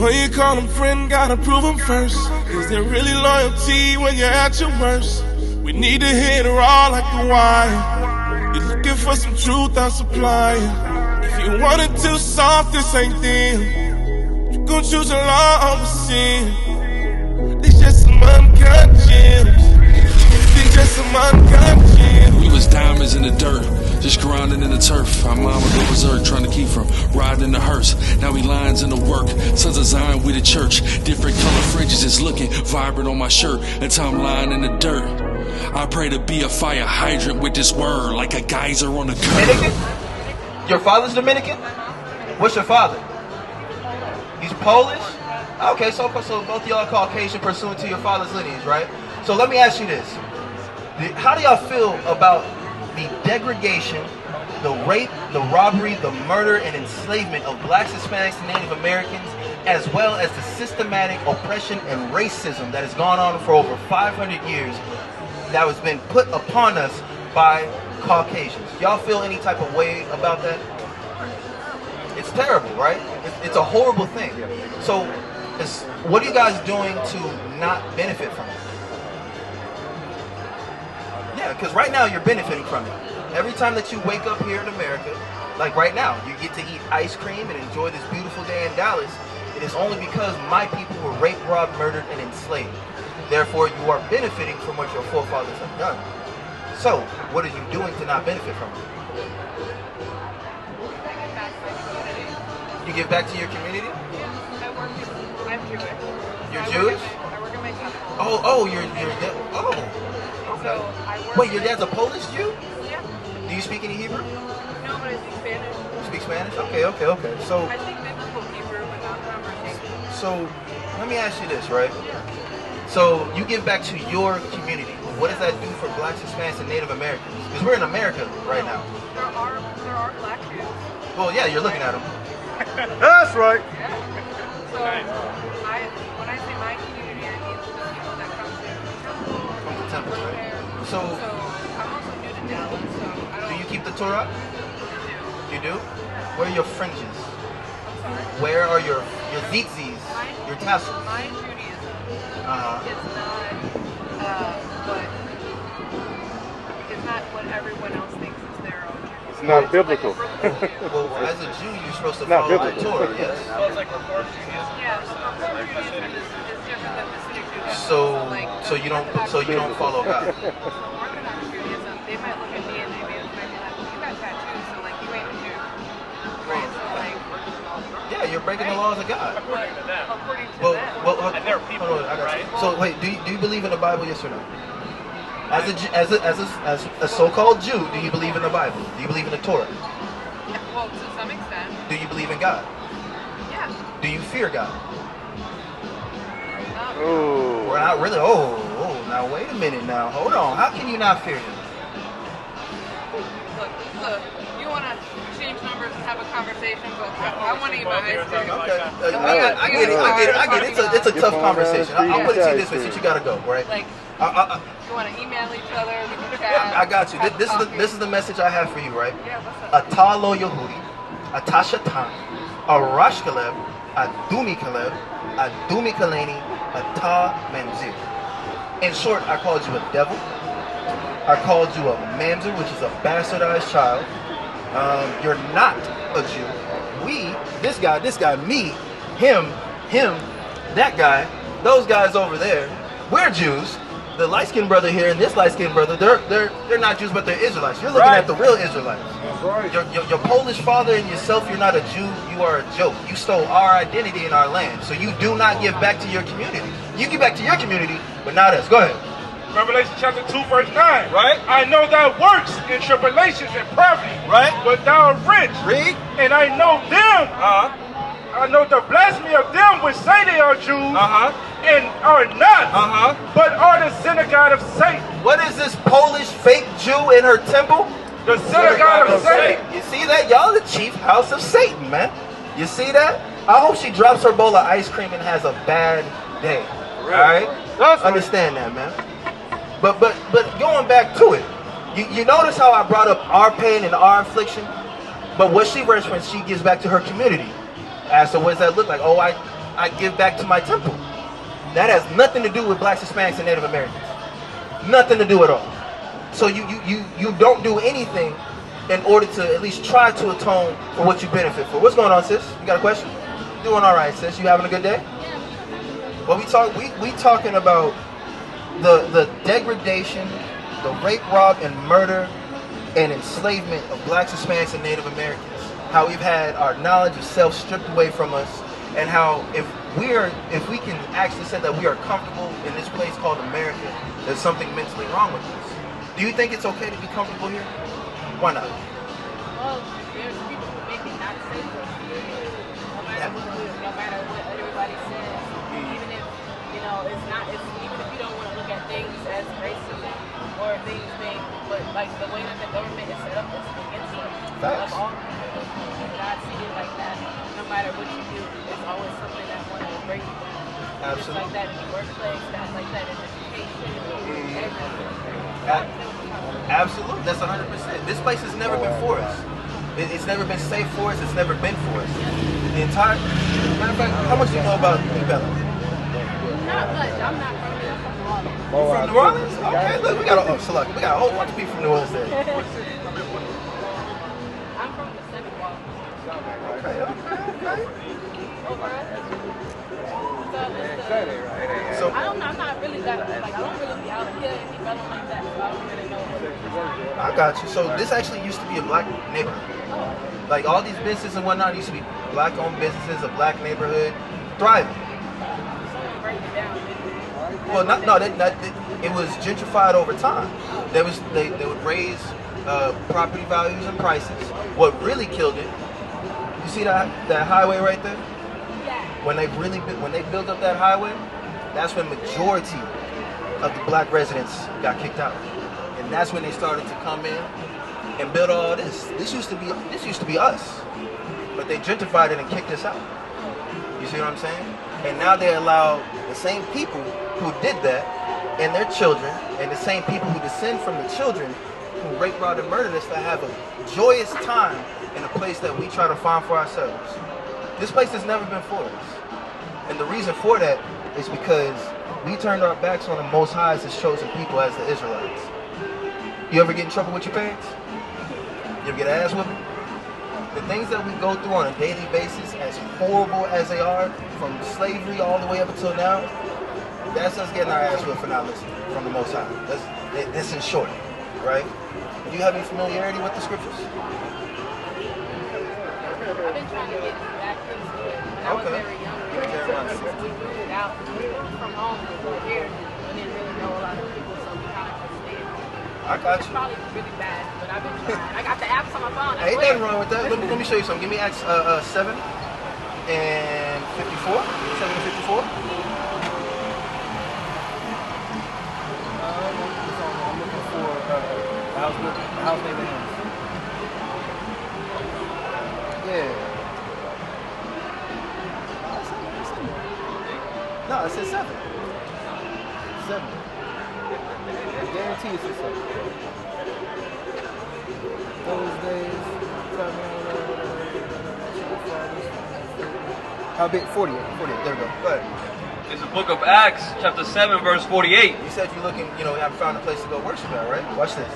Before you call them friend, gotta prove them first. Is there really loyalty when you're at your worst? We need to hit her all like the wire. You're looking for some truth, I'll supply it. If you want it too soft, this ain't them. You gon' choose a law over sin. It's just some uncut gems. It's just some uncut gems. We was diamonds in the dirt, just grounding in the turf. Our mama go berserk, trying to keep from riding in the hearse. Now we lions in the work, sons of Zion, we the church. Different color fringes is looking vibrant on my shirt until I'm lying in the dirt. I pray to be a fire hydrant with this word, like a geyser on a curb. Dominican? Your father's Dominican? What's your father? He's Polish? Okay, so both of y'all are Caucasian pursuant to your father's lineage, right? So let me ask you this. How do y'all feel about the degradation, the rape, the robbery, the murder, and enslavement of blacks, Hispanics, and Native Americans, as well as the systematic oppression and racism that has gone on for over 500 years that has been put upon us by Caucasians? Y'all feel any type of way about that? It's terrible, right? It's a horrible thing. So, what are you guys doing to not benefit from it? Yeah, because right now you're benefiting from it. Every time that you wake up here in America, like right now, you get to eat ice cream and enjoy this beautiful day in Dallas. It is only because my people were raped, robbed, murdered, and enslaved. Therefore, you are benefiting from what your forefathers have done. So, what are you doing to not benefit from it? You give back to your community? Yeah, I'm Jewish. You're Jewish? I work in my temple. Okay. Wait, your dad's a Polish Jew? Yeah. Do you speak any Hebrew? No, but I speak Spanish. You speak Spanish? Okay. So, I speak biblical Hebrew, but not conversation. So, let me ask you this, right? So, you give back to your community. What does that do for blacks, Hispanics, and Native Americans? Because we're in America right now. There are black Jews. Well, yeah, you're looking at them. That's right. Yeah. So, when I say my community, I mean the people that come to the temple. From the temple, right? So, I'm also new to Dallas, so I don't... do you keep the Torah? You do? Where are your fringes? I'm sorry. Where are your tzitzis, your tassels? My Judaism is not what everyone else thinks is their own Judaism. It's not biblical. Well, as a Jew, you're supposed to follow the Torah, yes? Well, it's like Reformed Judaism. Yeah, Reformed Judaism is different than Hasidic Judaism. So you don't follow God. Orthodox Judaism, they might look at me and they might be like, well, you got tattoos, so like you ain't a Jew. Right? So like... Yeah, you're breaking the laws of God. According to them. According to Well, them. and they're people, right? So wait, do you believe in the Bible, yes or no? As a so-called Jew, do you believe in the Bible? Do you believe in the Torah? Well, to some extent. Do you believe in God? Yeah. Do you fear God? Oh. We're not really. Now wait a minute. Now hold on. How can you not fear Him? Look. You want to change numbers and have a conversation, but I want to eat my ice cream. Okay. I get it. It's a tough conversation. I'll put it to you this way, since you gotta go, right? Like, you want to email each other, we can chat. I got you. This is the message I have for you, right? Yeah, what's up? Ata lo Yehudi, Ata Shatan, Arash Kaleb, Adumi Kaleb, Adumi Kaleni, Ata Mamzir. In short, I called you a devil. I called you a mamzer, which is a bastardized child. You're not a Jew. This guy, me, him, that guy, those guys over there, we're Jews. The light-skinned brother here and this light-skinned brother, they're not Jews, but they're Israelites. You're looking at the real Israelites. That's right. Your Polish father and yourself, you're not a Jew, you are a joke. You stole our identity in our land, so you do not give back to your community. You give back to your community, but not us. Go ahead. Revelation chapter 2, verse 9. Right. I know thy works in tribulations and poverty. Right. But thou art rich. Read. And I know them. I know the blasphemy of them which say they are Jews. And are not. But are the synagogue of Satan. What is this Polish fake Jew in her temple? The synagogue of Satan. You see that? Y'all the chief house of Satan, man. You see that? I hope she drops her bowl of ice cream and has a bad day. Alright? Understand that, man. But going back to it, you notice how I brought up our pain and our affliction? But what she referenced, she gives back to her community. Asked her, what does that look like? Oh, I give back to my temple. That has nothing to do with blacks, Hispanics, and Native Americans. Nothing to do at all. So you don't do anything in order to at least try to atone for what you benefit for. What's going on, sis? You got a question? Doing all right, sis. You having a good day? Well, we talking about the degradation, the rape, rob, and murder and enslavement of blacks, Hispanics, and Native Americans. How we've had our knowledge of self stripped away from us, and how if we can actually say that we are comfortable in this place called America, there's something mentally wrong with us. Do you think it's okay to be comfortable here? Why not? Well, there's people who make it not safe for you. No matter what everybody says, even if even if you don't want to look at things as racism or things being, but like the way that the government is set up is against of all people. God see it like that. No matter what you do, it's always something that want to break you down. Absolutely. It's like that in the workplace, that's like that in education, everything. Absolutely, that's 100%. This place has never been for us. It's never been safe for us. It's never been for us. The entire. Matter of fact, how much do you know about New Bella? Not much. I'm not from there. I'm from New Orleans. You from New Orleans? Okay, look, we got a whole bunch of people from New Orleans there. I'm from the Seventh Wall. Okay. So I don't know. I'm not really that. Like I don't really be out here and develop like that. So I don't really know what it is. I got you. So this actually used to be a black neighborhood. Like all these businesses and whatnot used to be black-owned businesses, a black neighborhood, thriving. Break it down. Well, it was gentrified over time. They would raise property values and prices. What really killed it, you see that highway right there? Yeah. When they built up that highway, that's when majority of the black residents got kicked out, and that's when they started to come in and build all this. This used to be us, but they gentrified it and kicked us out. You see what I'm saying? And now they allow the same people who did that and their children, and the same people who descend from the children who rape, robbed, and murdered us to have a joyous time in a place that we try to find for ourselves. This place has never been for us. And the reason for that is because we turned our backs on the Most High as His chosen people, as the Israelites. You ever get in trouble with your parents? You ever get an ass whipping? The things that we go through on a daily basis, as horrible as they are, from slavery all the way up until now, that's us getting our ass whipped for not listening from the Most High. That's in short, right? Do you have any familiarity with the scriptures? I've been trying to get back into it when I was very young. We moved out from home to go here. We didn't really know a lot of people, so we kind of just stayed. I got It's you. probably really bad, but I've been trying. I got the apps on my phone. Ain't nothing wrong with that. Let me show you something. Give me Acts 7 and 54. 7 and 54. I'm looking for house neighbor hands. Yeah. No, it says 7. 7. I guarantee it's a 7. Those days. How big? 48. 48. There we go. Go ahead. It's the book of Acts, chapter 7, verse 48. You said you're looking, you haven't found a place to go worship at, right? Watch this.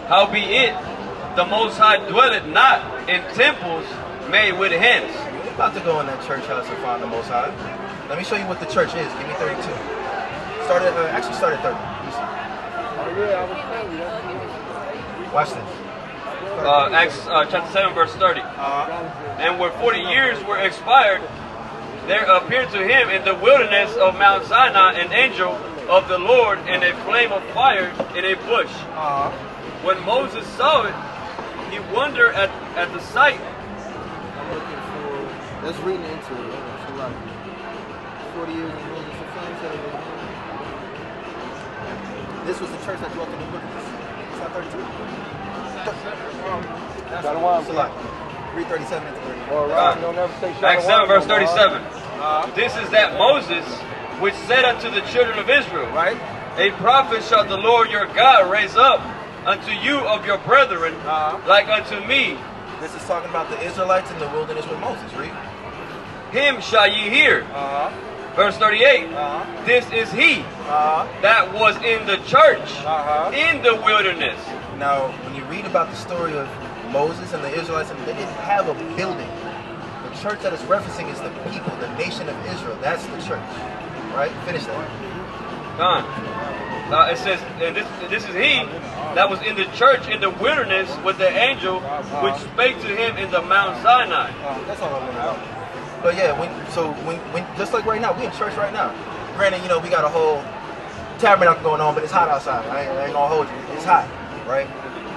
Howbeit, the Most High dwelleth not in temples made with hands. You're about to go in that church house and find the Most High. Let me show you what the church is. Give me 32. Start at 30. Let me see. Oh yeah, I was telling you. Watch this. Acts chapter 7, verse 30. And when 40 years were expired, there appeared to him in the wilderness of Mount Sinai an angel of the Lord in a flame of fire in a bush. When Moses saw it, he wondered at the sight. I'm looking for. Let's read into it. It's a lot. 40 years in Moses. This was the church that dwelt in the wilderness. It's not 32. That's a lot. Read 37 into 30. All right. Don't ever say Acts 7, verse 37. This is that Moses, which said unto the children of Israel, Right? a prophet shall the Lord your God raise up unto you of your brethren, like unto me. This is talking about the Israelites in the wilderness with Moses. Read. him shall ye hear. Verse 38, this is he that was in the church in the wilderness. Now, when you read about the story of Moses and the Israelites, they didn't have a building. The church that it's referencing is the people, the nation of Israel. That's the church. Right? Finish that. It says, and this is he that was in the church in the wilderness with the angel which spake to him in the Mount Sinai. That's all I want to know. But yeah, when just like right now, we in church right now. Granted, you know, we got a whole tabernacle going on, but it's hot outside. I ain't gonna hold you. It's hot, right?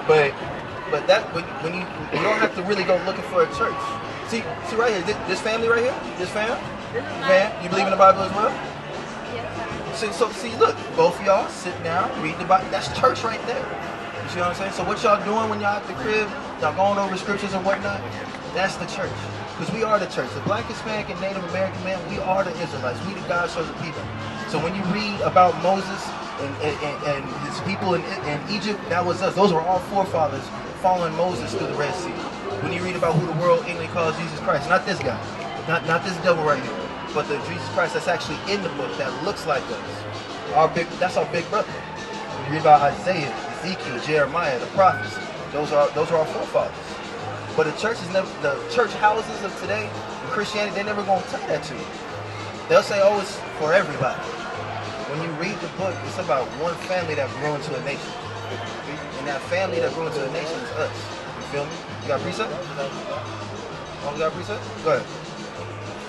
But that when you don't have to really go looking for a church. See right here, this family right here, this fam, you believe in the Bible as well? See, look, both of y'all sit down, read the Bible. That's church right there. You see what I'm saying? So what y'all doing when y'all at the crib, y'all going over scriptures and whatnot? That's the church. Because we are the church. The Black, Hispanic, and Native American man, we are the Israelites. We the God's chosen people. So when you read about Moses and his people in Egypt, that was us. Those were all forefathers following Moses through the Red Sea. When you read about who the world English calls Jesus Christ, not this guy, not this devil right here, but the Jesus Christ that's actually in the book that looks like us. That's our big brother. When you read about Isaiah, Ezekiel, Jeremiah, the prophets, those are our forefathers. But the church houses of today in Christianity, they're never going to tell that to you. They'll say, oh, it's for everybody. When you read the book, it's about one family that grew into a nation. And that family that grew into a nation is us. You feel me? You got precept? Oh, you got precept? Go ahead.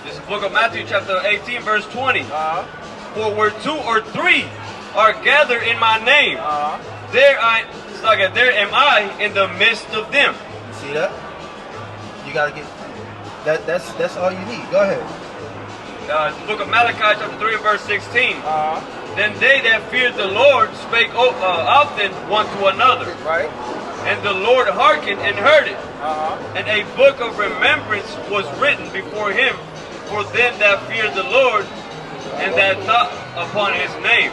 This is the book of Matthew chapter 18 verse 20. For where 2 or 3 are gathered in my name, there am I in the midst of them. You see that? You gotta get that. That's all you need. Go ahead. The book of Malachi chapter 3 and verse 16. Then they that feared the Lord spake often one to another. Right. And the Lord hearkened and heard it. And a book of remembrance was written before him for them that feared the Lord and that thought upon his name.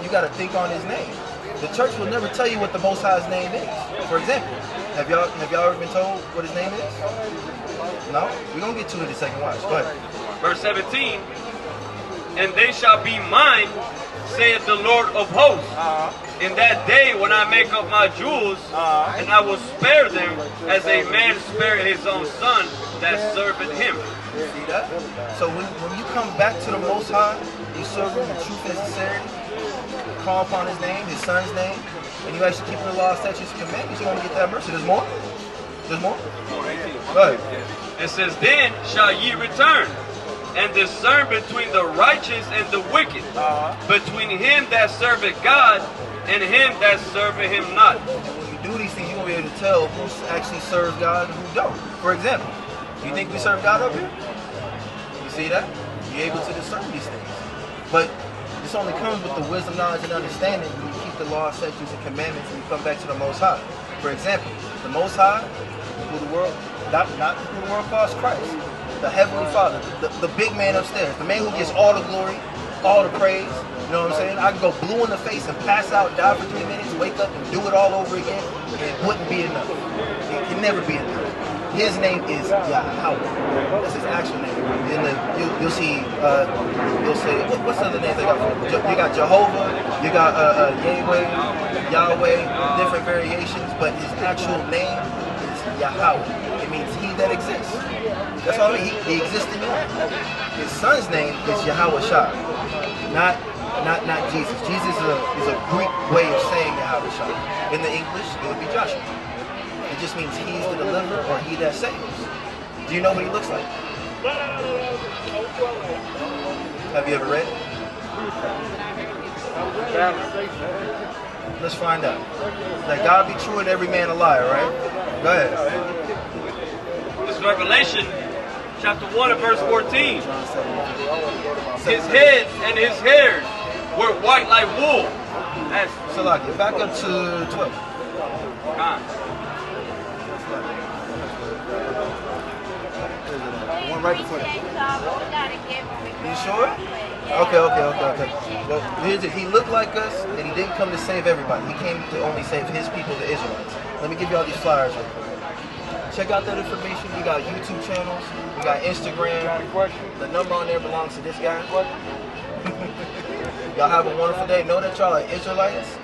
You gotta think on his name. The church will never tell you what the Most High's name is. For example, have y'all ever been told what his name is? No? We're gonna get to it in a second. Watch. Go ahead. Verse 17. And they shall be mine, saith the Lord of hosts, in that day when I make up my jewels, and I will spare them as a man spared his own son that serveth him. See that? So when you come back to the Most High, you serve him in truth and sincerity, call upon his name, his son's name, and you actually keep the law, statutes, and commandments, you're going to get that mercy. There's more? There's more? Go ahead. It says, then shall ye return and discern between the righteous and the wicked, between him that serveth God and him that serveth him not. And when you do these things, you're going to be able to tell who actually serves God and who don't. For example, you think we serve God up here? You see that? You're able to discern these things. But this only comes with the wisdom, knowledge, and understanding when you keep the law, statutes, and commandments and you come back to the Most High. For example, the Most High, who the world, not who the world calls Christ, the Heavenly Father, the big man upstairs, the man who gets all the glory, all the praise. You know what I'm saying? I can go blue in the face and pass out, die for 3 minutes, wake up and do it all over again, and it wouldn't be enough. It can never be enough. His name is Yahweh. That's his actual name. And you'll see, what's the other names they got? You got Jehovah, you got Yahweh, different variations, but his actual name is Yahweh. It means he that exists. That's all I mean. He exists in you. His son's name is Yahweh Shah, not Jesus. Jesus is a Greek way of saying Yahweh Shah. In the English, it would be Joshua. It just means he's the deliverer or he that saves. Do you know what he looks like? Have you ever read it? Let's find out. Let God be true and every man a liar, right? Go ahead. This is Revelation chapter 1 and verse 14. His head and his hairs were white like wool. That's Salakia. Back up to 12. One right before that. You sure? Okay. Well, here's it. He looked like us, and he didn't come to save everybody. He came to only save his people, the Israelites. Let me give you all these flyers real quick. check out that information. We got YouTube channels. We got Instagram. The number on there belongs to this guy. Y'all have a wonderful day. Know that y'all are Israelites.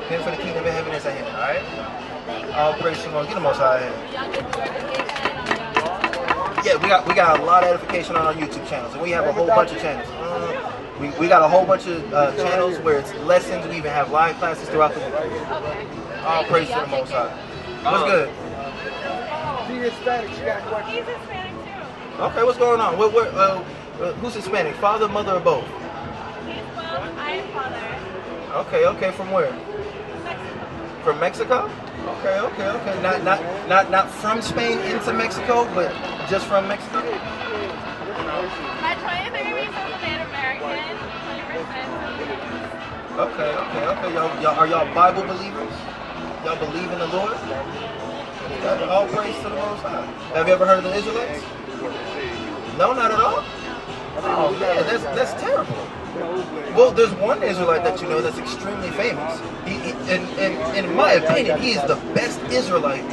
Pay for the kingdom of heaven is at hand. All right. All praise to the Lord. Get the most out of here. Yeah, we got a lot of edification on our YouTube channels, and we have a whole bunch of channels. We got a whole bunch of channels where it's lessons. We even have live classes throughout the week. All praise to the Most High. What's good? She's Hispanic. She got a question. He's Hispanic too. Okay, what's going on? Who's Hispanic? Father, mother, or both? He's both. I am father. Okay. From where? From Mexico? Okay. Not from Spain into Mexico, but just from Mexico. My 23 weeks is an American. 20%. Okay. Y'all are y'all Bible believers? Y'all believe in the Lord? All praise to the Most High. Have you ever heard of the Israelites? No, not at all. Oh man, that's terrible. Well, there's one Israelite that you know that's extremely famous. In my opinion, he is the best Israelite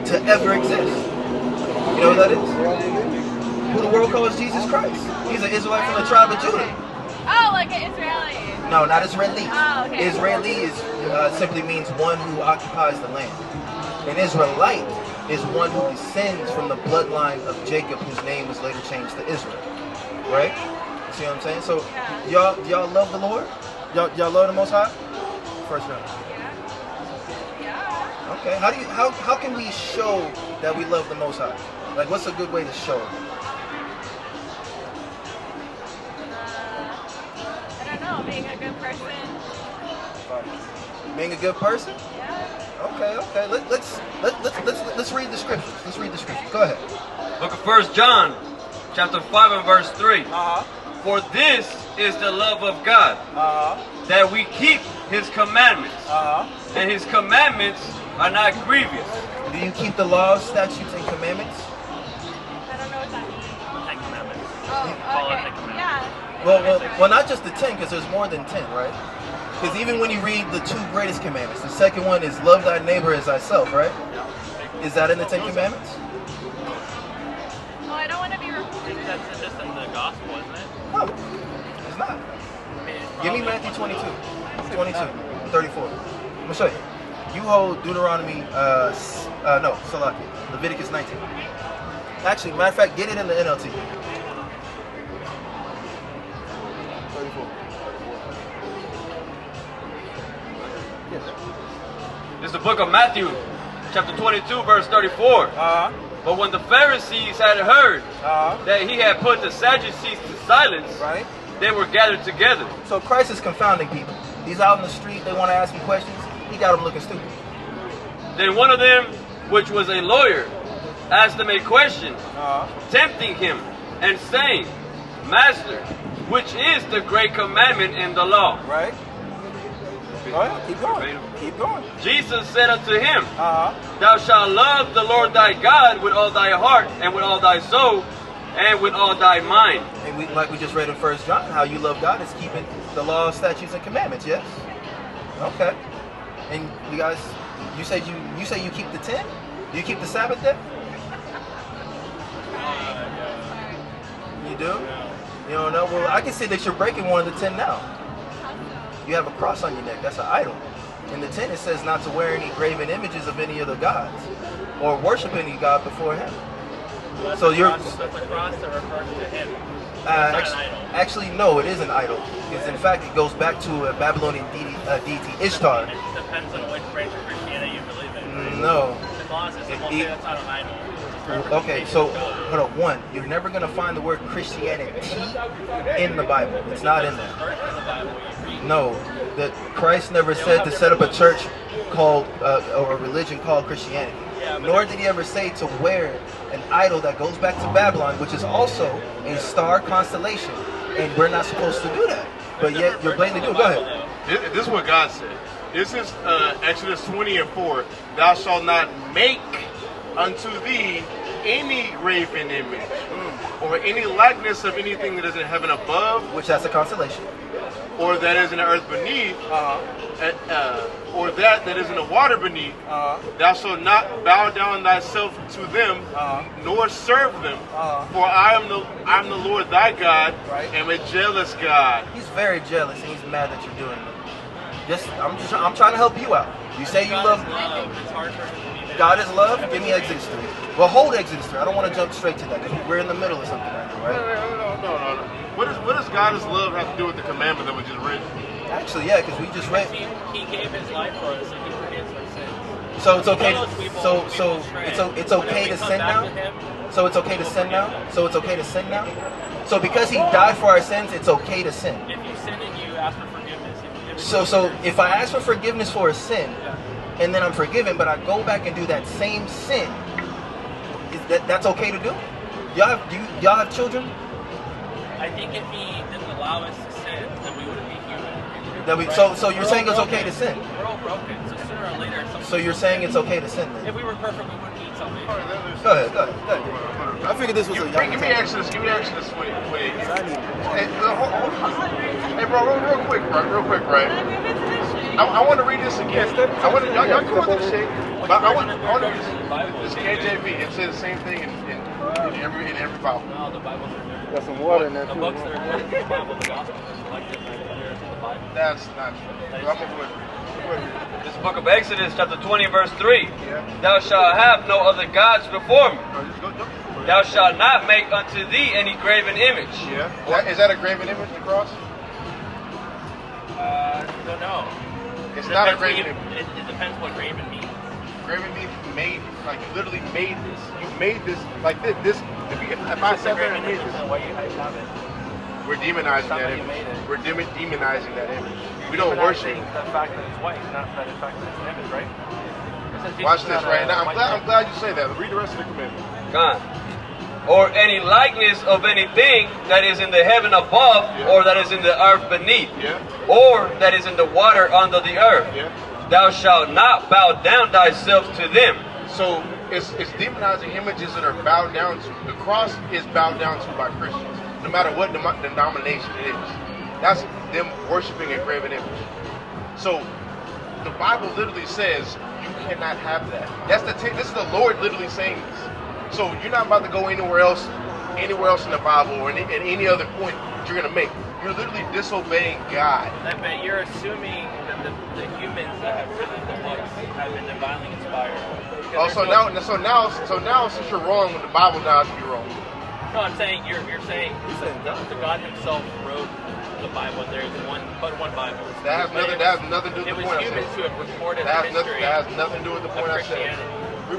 to ever exist. You know who that is? Who the world calls Jesus Christ. He's an Israelite from the tribe of Judah. Oh, like an Israeli. No, not Israeli. Oh, okay. Israeli is simply means one who occupies the land. An Israelite is one who descends from the bloodline of Jacob, whose name was later changed to Israel. Right? You see what I'm saying? So, y'all love the Lord? Y'all love the Most High? First round. Yeah. Okay. How can we show that we love the Most High? Like, what's a good way to show it? I don't know. Being a good person. Being a good person? Yeah. Okay. Let's read the scriptures. Let's read the scriptures. Go ahead. Book of 1 John, chapter 5 and verse 3. For this is the love of God, that we keep His commandments, and His commandments are not grievous. Do you keep the laws, statutes, and commandments? I don't know what that means. Ten Commandments. Oh, okay. Yeah. Well, not just the 10, because there's more than 10, right? Because even when you read the 2 greatest commandments, the second one is love thy neighbor as thyself, right? Is that in the 10 commandments? Oh, I don't want to be I think that's just in the gospel, isn't it? No, it's not. Give me Matthew 22, 34. I'm going to show you. You hold Deuteronomy, Salaki, Leviticus 19. Actually, matter of fact, get it in the NLT. 34. This is the book of Matthew, chapter 22, verse 34. But when the Pharisees had heard that he had put the Sadducees to silence, Right? they were gathered together. So Christ is confounding people. He's out in the street, they want to ask him questions. He got them looking stupid. Then one of them, which was a lawyer, asked him a question, tempting him and saying, Master, which is the great commandment in the law? Right? Go ahead, keep going. Jesus said unto him, Thou shalt love the Lord thy God with all thy heart, and with all thy soul, and with all thy mind. And like we just read in 1 John, how you love God is keeping the law, statutes, and commandments, yes? Okay. And you guys, you say you keep the 10? Do you keep the Sabbath day? You do? You don't know? Well, I can see that you're breaking one of the 10 now. You have a cross on your neck. That's an idol. In the 10, it says not to wear any graven images of any other gods or worship any god before him. So you're... That's a cross that refers to him. Actually, no, it is an idol. Because in fact, it goes back to a Babylonian deity, Ishtar. It depends on which branch of Christianity you believe in. No. As long as it's won't say that's not an idol. Okay, so hold on. One, you're never going to find the word Christianity in the Bible. It's not in there. No, that Christ never said to set up a church called or a religion called Christianity. Nor did he ever say to wear an idol that goes back to Babylon, which is also a star constellation, and we're not supposed to do that. But yet you're blatantly doing. Go ahead. This is what God said. This is Exodus 20:4. Thou shalt not make unto thee any graven image or any likeness of anything that is in heaven above, which that's a constellation, or that is in the earth beneath, or that is in the water beneath, thou shalt not bow down thyself to them, nor serve them, for I am the Lord thy God, am a jealous God. He's very jealous and he's mad that you're doing it. I'm trying to help you out. You say you love God is love. Give me Exodus 3. Well, hold Exodus 3. I don't want to jump straight to that because we're in the middle of something right now, right? No. What does God's love have to do with the commandment that we just read? Actually, yeah, because we just read. He gave his life for us, and he forgives our sins. So it's okay. It's okay to sin now. So it's okay to sin now. So it's okay to sin now. So because he died for our sins, it's okay to sin. If you sin and you ask for forgiveness, so if I ask for forgiveness for a sin, and then I'm forgiven, but I go back and do that same sin, that's okay to do? Y'all have children? I think if he didn't allow us to sin, then we wouldn't be human. So you're saying it's okay to sin? We're all broken, so sooner or later something. So you're saying it's okay to sin then? If we were perfect, we wouldn't eat something. Go ahead. I figured this was a young. Give me Exodus 28. Hey, bro, real quick, right? I want to read this again. Y'all come with this shit. But I want to read this KJV. It says the same thing in every Bible. No, the Bible's are there. Got some water in there The too. books that are in the Bible, the Gospel, is collected right there in the Bible. That's not true. I'm going to This book of Exodus, chapter 20, verse 3. Thou shalt have no other gods before me. Thou shalt not make unto thee any graven image. Is that a graven image, the cross? I don't know. It's not a graven image. It depends what graven means. Graven means made, like you literally made this. You made this, like this. If I sat there and made this, why you guys have it? we're demonizing that image. We're demonizing that image. We don't worship. The fact that it's white, not the fact that it's an image, right? Watch this right now. I'm glad you say that. Read the rest of the commandment. God. Or any likeness of anything that is in the heaven above, or that is in the earth beneath, or that is in the water under the earth. Thou shalt not bow down thyself to them. So it's demonizing images that are bowed down to. The cross is bowed down to by Christians, no matter what denomination it is. That's them worshiping a graven image. So the Bible literally says you cannot have that. This is the Lord literally saying this. So you're not about to go anywhere else in the Bible or in any other point that you're going to make. You're literally disobeying God. But you're assuming that the humans that have written the books have been divinely inspired. So now since you're wrong when the Bible now should be wrong. No, I'm saying you're saying the God Himself wrote the Bible. There's one Bible. That has nothing to do with the point I'm saying. It was humans who have recorded that the history. That has nothing to do with the point I'm saying.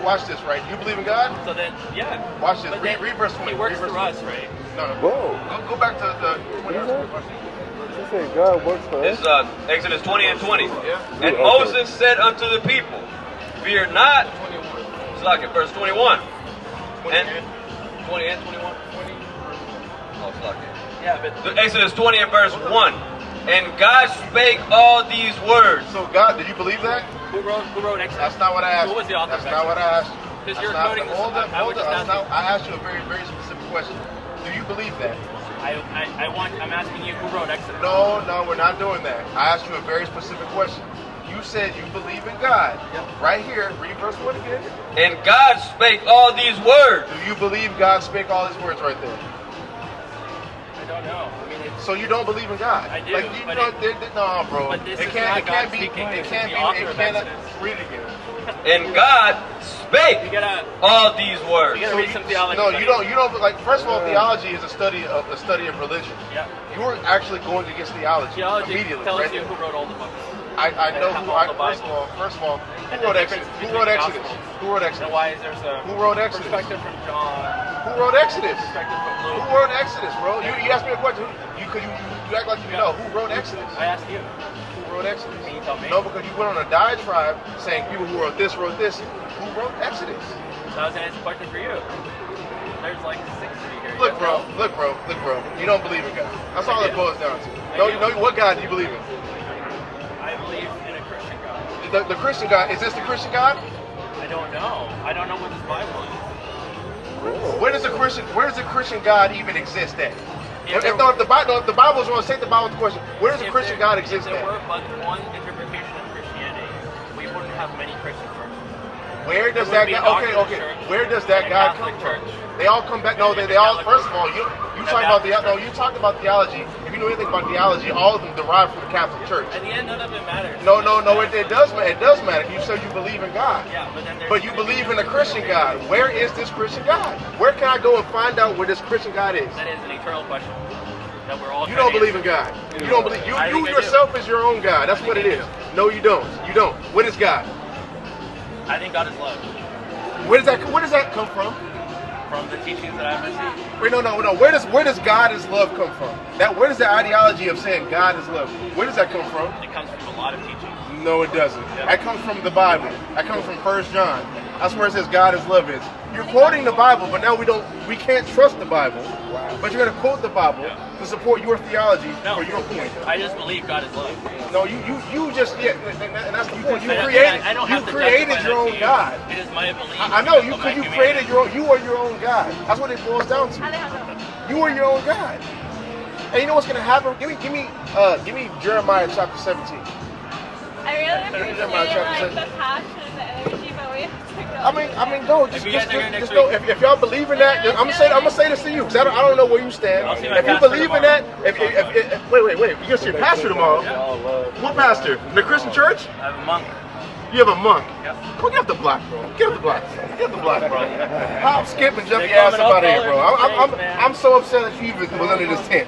Watch this, right? You believe in God? So then, yeah. Watch this. Read verse 20. He works through us, right? No. Whoa. Go back to the 20. You say God works for us? This is Exodus 20 and 20. And Moses said unto the people, fear not. It's like it, verse 21. 20 and 21? Oh, it's like it. Yeah, but Exodus 20 and verse 1. And God spake all these words. So God, did you believe that? Who wrote Exodus? That's not what I asked. Who was the author? That's not what I asked. Because you're quoting this. I asked you a very, very specific question. Do you believe that? I'm asking you who wrote Exodus. No, we're not doing that. I asked you a very specific question. You said you believe in God. Yep. Right here, read verse 1 again. And God spake all these words. Do you believe God spake all these words right there? I don't know. So you don't believe in God? I do. Like no, bro. But this it is can't. not It God can't be. speaking. It This can't is be. the author It of cannot. Exodus. Read it again. And God spake all these words. You gotta read some theology. No, you don't. You don't. Like, first of all, theology is a study of religion. Yeah. You're actually going against theology immediately. Tells right? you who wrote all the books. I know who. First of all, who wrote Exodus? Who wrote Exodus? Who wrote Exodus? And why is there Who wrote Exodus? Perspective from John. Who wrote Exodus? Perspective from Luke. Who wrote Exodus, bro? You asked me a question. You act like you know. Who wrote Exodus? I asked you. Who wrote Exodus? Can you tell me? No, because you went on a diatribe saying people who wrote this, wrote this. Who wrote Exodus? So I was asking a question for you. There's like 6 of you here. Look, bro. You don't believe in God. That's all it boils down to. No, what God do you believe in? I believe in a Christian God. The Christian God. Is this the Christian God? I don't know. I don't know what this Bible is. Where does the Christian God even exist at? If the Bible is going to say the Bible's question, where does the Christian God exist at? If there were but one interpretation of Christianity, we wouldn't have many Christian churches. Where does that God? Okay. Where does that God come from? They all come back. No, they all. First of all, you talk about you talked about theology. If you know anything about theology, all of them derive from the Catholic Church. At the end, none of it matters. No. It does. It does matter. You say you believe in God. Yeah, but you believe in a Christian God. Where is this Christian God? Where can I go and find out where this Christian God is? That is an eternal question. That we're all. You don't believe in God. You don't believe. You yourself is your own God. That's what it is. No, you don't. You don't. What is God? I think God is love. Where does that come from? From the teachings that I've received. Wait, no. Where does God is love come from? Where does the ideology of saying God is love? Where does that come from? It comes from a lot of teachings. No, it doesn't. That comes from the Bible. That comes from 1 John. That's where it says God is love is. You're quoting the Bible, but now we can't trust the Bible. But you're going to quote the Bible to support your theology for your point. I just believe God is love. No, you just and that's the point. You created your own God. It is my belief. I know you created you are your own God. That's what it boils down to. You are your own God. And you know what's going to happen? Give me Jeremiah chapter 17. I really appreciate the passion, the energy, but we have to go. I mean, go. Just go. If y'all believe in that, I'm gonna say this to you because I don't know where you stand. If you believe in that, wait, you're gonna see a pastor tomorrow. What pastor? In the Christian church? I have a monk. You have a monk? Yep. Go get off the block, bro. Get off the block. Get off the block, bro. Hop, skip, and jump your ass up out of here, bro. I'm so upset that you even was under this tent.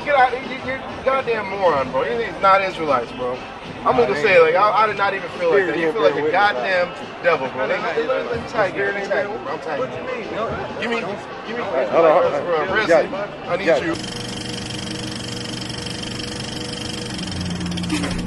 Get out. You're a goddamn moron, bro. You're not Israelites, bro. I'm gonna say, like, I did not even feel like that. You feel like a goddamn devil, bro. Let me tell you, bro. I'm telling you. Give me. Hold on. Resi, I need you.